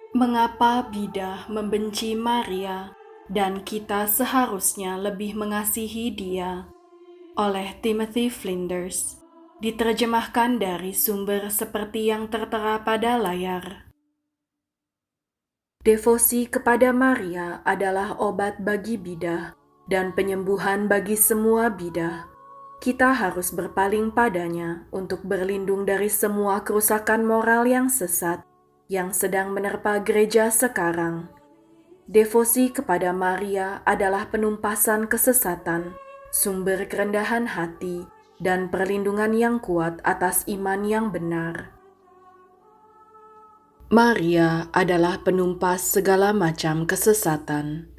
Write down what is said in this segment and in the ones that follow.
Mengapa bidah membenci Maria dan kita seharusnya lebih mengasihi dia? Oleh Timothy Flinders. Diterjemahkan dari sumber seperti yang tertera pada layar. Devosi kepada Maria adalah obat bagi bidah dan penyembuhan bagi semua bidah. Kita harus berpaling padanya untuk berlindung dari semua kerusakan moral yang sesat yang sedang menerpa gereja sekarang. Devosi kepada Maria adalah penumpasan kesesatan, sumber kerendahan hati, dan perlindungan yang kuat atas iman yang benar. Maria adalah penumpas segala macam kesesatan.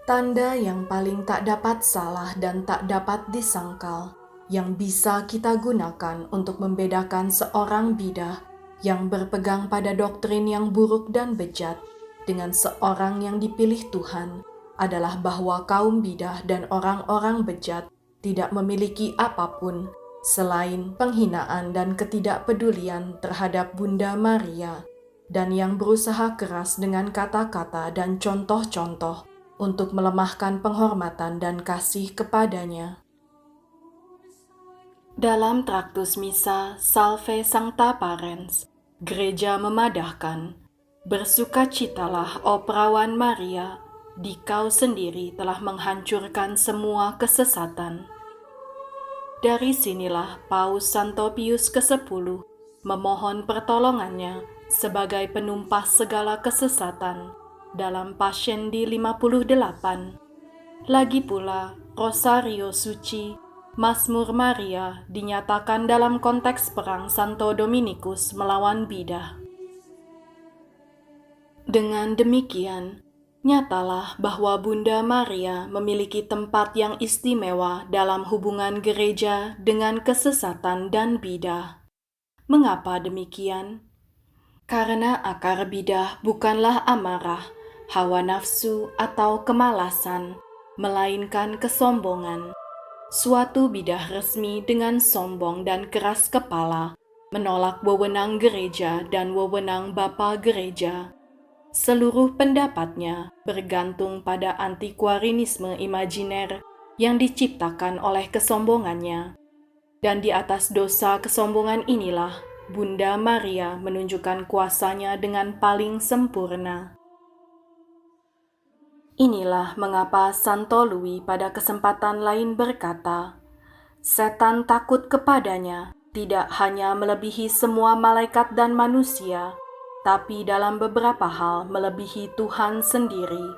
Tanda yang paling tak dapat salah dan tak dapat disangkal yang bisa kita gunakan untuk membedakan seorang bidah yang berpegang pada doktrin yang buruk dan bejat dengan seorang yang dipilih Tuhan adalah bahwa kaum bidah dan orang-orang bejat tidak memiliki apapun selain penghinaan dan ketidakpedulian terhadap Bunda Maria, dan yang berusaha keras dengan kata-kata dan contoh-contoh untuk melemahkan penghormatan dan kasih kepadanya. Dalam traktus misa Salve Sancta Parens, gereja memadahkan, bersukacitalah, o perawan Maria, dikau sendiri telah menghancurkan semua kesesatan. Dari sinilah Paus Santo Pius ke-10 memohon pertolongannya sebagai penumpas segala kesesatan dalam Pasien di 58. Lagi pula, Rosario Suci, Mazmur Maria dinyatakan dalam konteks perang Santo Dominikus melawan bidah. Dengan demikian, nyatalah bahwa Bunda Maria memiliki tempat yang istimewa dalam hubungan gereja dengan kesesatan dan bidah. Mengapa demikian? Karena akar bidah bukanlah amarah, hawa nafsu atau kemalasan, melainkan kesombongan. Suatu bidah resmi dengan sombong dan keras kepala menolak wewenang gereja dan wewenang Bapa gereja. Seluruh pendapatnya bergantung pada antikuarianisme imajiner yang diciptakan oleh kesombongannya. Dan di atas dosa kesombongan inilah Bunda Maria menunjukkan kuasanya dengan paling sempurna. Inilah mengapa Santo Louis pada kesempatan lain berkata, setan takut kepadanya tidak hanya melebihi semua malaikat dan manusia, tapi dalam beberapa hal melebihi Tuhan sendiri.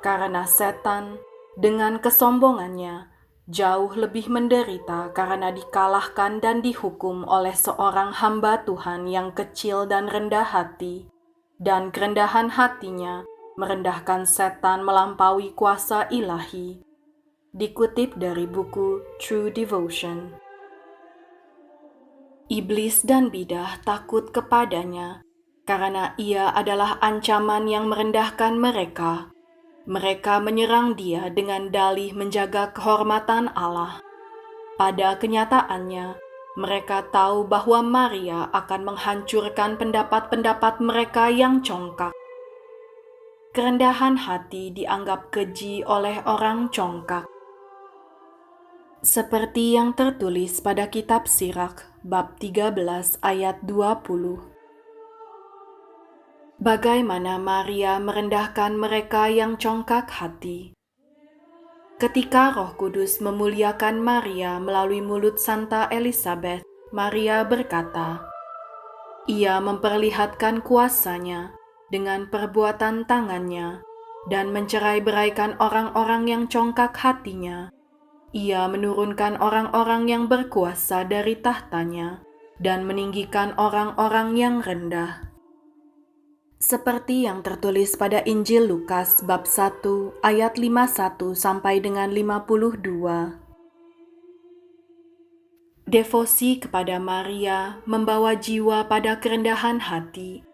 Karena setan dengan kesombongannya jauh lebih menderita karena dikalahkan dan dihukum oleh seorang hamba Tuhan yang kecil dan rendah hati, dan kerendahan hatinya merendahkan setan melampaui kuasa ilahi. Dikutip dari buku True Devotion. Iblis dan bidah takut kepadanya karena ia adalah ancaman yang merendahkan mereka. Mereka menyerang dia dengan dalih menjaga kehormatan Allah. Pada kenyataannya, mereka tahu bahwa Maria akan menghancurkan pendapat-pendapat mereka yang congkak. Kerendahan hati dianggap keji oleh orang congkak. Seperti yang tertulis pada kitab Sirak, bab 13 ayat 20. Bagaimana Maria merendahkan mereka yang congkak hati. Ketika Roh Kudus memuliakan Maria melalui mulut Santa Elizabeth, Maria berkata, ia memperlihatkan kuasanya dengan perbuatan tangannya dan mencerai-beraikan orang-orang yang congkak hatinya. Ia menurunkan orang-orang yang berkuasa dari tahtanya dan meninggikan orang-orang yang rendah. Seperti yang tertulis pada Injil Lukas bab 1 ayat 51 sampai dengan 52. Devosi kepada Maria membawa jiwa pada kerendahan hati,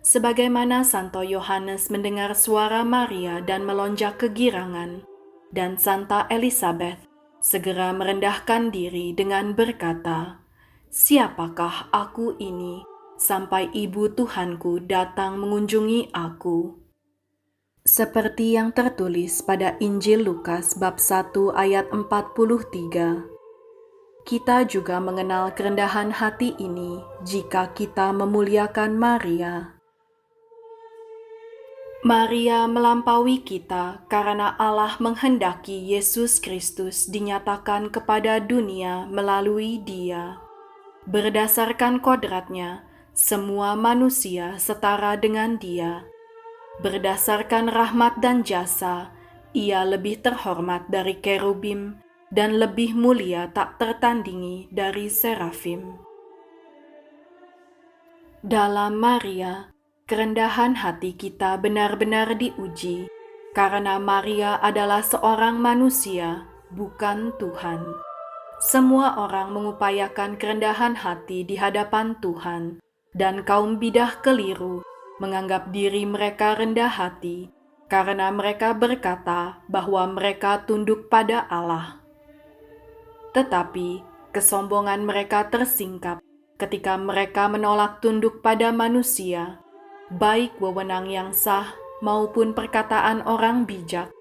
sebagaimana Santo Yohanes mendengar suara Maria dan melonjak kegirangan, dan Santa Elizabeth segera merendahkan diri dengan berkata, siapakah aku ini sampai ibu Tuhanku datang mengunjungi aku. Seperti yang tertulis pada Injil Lukas bab 1 ayat 43. Kita juga mengenal kerendahan hati ini jika kita memuliakan Maria. Maria melampaui kita karena Allah menghendaki Yesus Kristus dinyatakan kepada dunia melalui Dia. Berdasarkan kodratnya, semua manusia setara dengan Dia. Berdasarkan rahmat dan jasa, Ia lebih terhormat dari kerubim dan lebih mulia tak tertandingi dari serafim. Dalam Maria, kerendahan hati kita benar-benar diuji, karena Maria adalah seorang manusia, bukan Tuhan. Semua orang mengupayakan kerendahan hati di hadapan Tuhan, dan kaum bidah keliru menganggap diri mereka rendah hati, karena mereka berkata bahwa mereka tunduk pada Allah. Tetapi kesombongan mereka tersingkap ketika mereka menolak tunduk pada manusia, baik wewenang yang sah maupun perkataan orang bijak.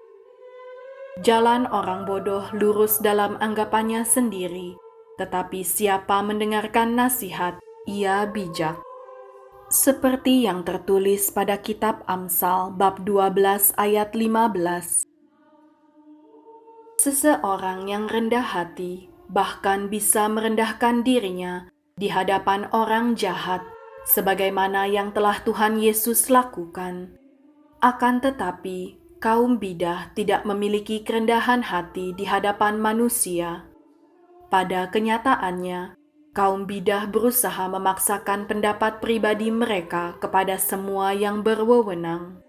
Jalan orang bodoh lurus dalam anggapannya sendiri, tetapi siapa mendengarkan nasihat, ia bijak. Seperti yang tertulis pada kitab Amsal bab 12 ayat 15. Seseorang yang rendah hati bahkan bisa merendahkan dirinya di hadapan orang jahat, sebagaimana yang telah Tuhan Yesus lakukan. Akan tetapi, kaum bidah tidak memiliki kerendahan hati di hadapan manusia. Pada kenyataannya, kaum bidah berusaha memaksakan pendapat pribadi mereka kepada semua yang berwewenang.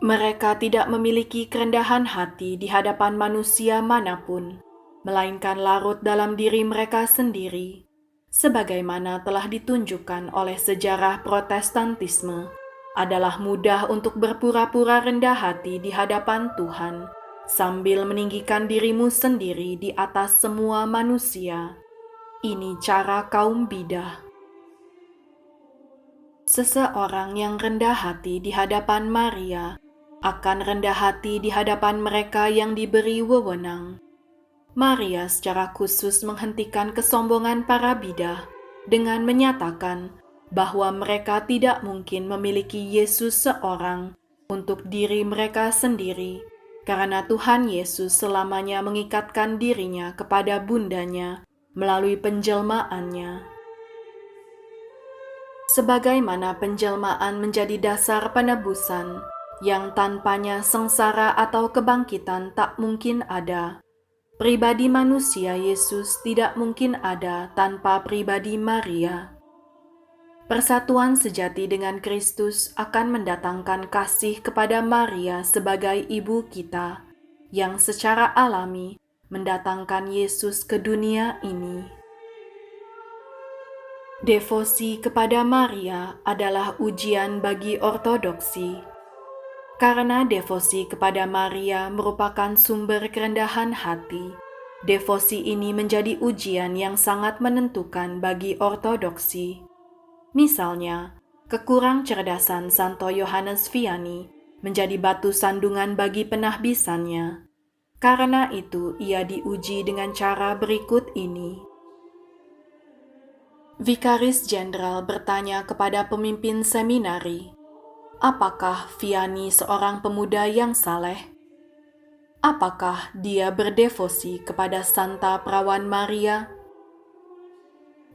Mereka tidak memiliki kerendahan hati di hadapan manusia manapun, melainkan larut dalam diri mereka sendiri, sebagaimana telah ditunjukkan oleh sejarah Protestantisme. Adalah mudah untuk berpura-pura rendah hati di hadapan Tuhan, sambil meninggikan dirimu sendiri di atas semua manusia. Ini cara kaum bidah. Seseorang yang rendah hati di hadapan Maria akan rendah hati di hadapan mereka yang diberi wewenang. Maria secara khusus menghentikan kesombongan para bidah dengan menyatakan bahwa mereka tidak mungkin memiliki Yesus seorang untuk diri mereka sendiri, karena Tuhan Yesus selamanya mengikatkan dirinya kepada bundanya melalui penjelmaannya. Sebagaimana penjelmaan menjadi dasar penebusan, yang tanpanya sengsara atau kebangkitan tak mungkin ada, pribadi manusia Yesus tidak mungkin ada tanpa pribadi Maria. Persatuan sejati dengan Kristus akan mendatangkan kasih kepada Maria sebagai ibu kita, yang secara alami mendatangkan Yesus ke dunia ini. Devosi kepada Maria adalah ujian bagi ortodoksi. Karena devosi kepada Maria merupakan sumber kerendahan hati, devosi ini menjadi ujian yang sangat menentukan bagi ortodoksi. Misalnya, kekurang cerdasan Santo Yohanes Vianney menjadi batu sandungan bagi penahbisannya. Karena itu ia diuji dengan cara berikut ini. Vikaris Jenderal bertanya kepada pemimpin seminari, apakah Vianney seorang pemuda yang saleh? Apakah dia berdevosi kepada Santa Perawan Maria?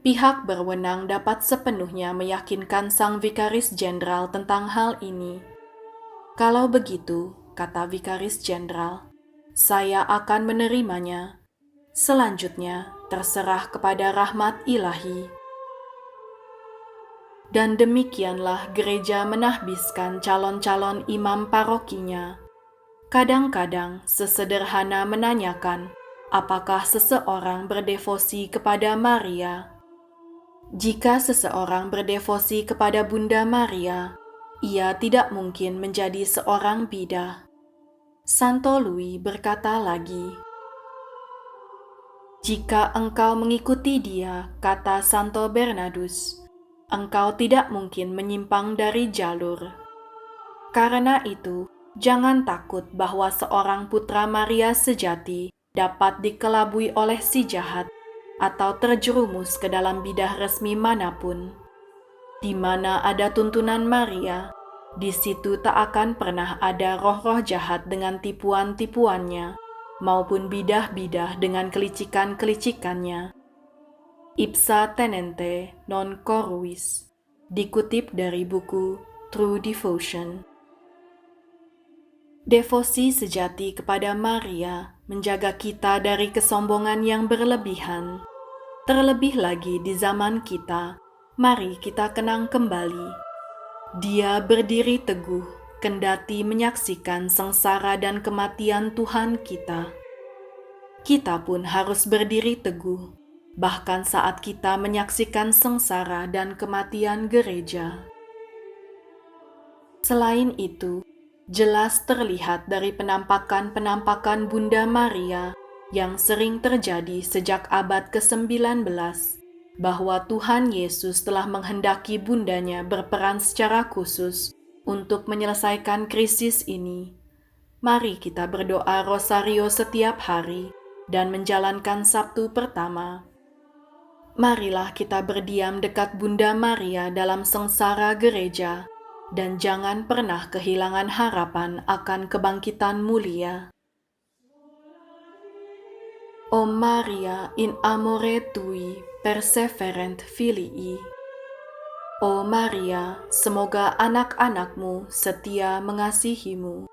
Pihak berwenang dapat sepenuhnya meyakinkan Sang Vikaris Jenderal tentang hal ini. Kalau begitu, kata Vikaris Jenderal, saya akan menerimanya. Selanjutnya, terserah kepada rahmat ilahi. Dan demikianlah gereja menahbiskan calon-calon imam parokinya. Kadang-kadang sesederhana menanyakan, apakah seseorang berdevosi kepada Maria? Jika seseorang berdevosi kepada Bunda Maria, ia tidak mungkin menjadi seorang bidah. Santo Louis berkata lagi, jika engkau mengikuti dia, kata Santo Bernardus, engkau tidak mungkin menyimpang dari jalur. Karena itu, jangan takut bahwa seorang putra Maria sejati dapat dikelabui oleh si jahat atau terjerumus ke dalam bidah resmi manapun. Di mana ada tuntunan Maria, di situ tak akan pernah ada roh-roh jahat dengan tipuan-tipuannya, maupun bidah-bidah dengan kelicikan-kelicikannya. Ipsa tenente non corruis, dikutip dari buku True Devotion. Devosi sejati kepada Maria menjaga kita dari kesombongan yang berlebihan. Terlebih lagi di zaman kita, mari kita kenang kembali. Dia berdiri teguh, kendati menyaksikan sengsara dan kematian Tuhan kita. Kita pun harus berdiri teguh, bahkan saat kita menyaksikan sengsara dan kematian gereja. Selain itu, jelas terlihat dari penampakan-penampakan Bunda Maria yang sering terjadi sejak abad ke-19, bahwa Tuhan Yesus telah menghendaki bundanya berperan secara khusus untuk menyelesaikan krisis ini. Mari kita berdoa rosario setiap hari dan menjalankan Sabtu pertama. Marilah kita berdiam dekat Bunda Maria dalam sengsara gereja, dan jangan pernah kehilangan harapan akan kebangkitan mulia. O Maria in amore tui perseverent filii. O Maria, semoga anak-anakmu setia mengasihimu.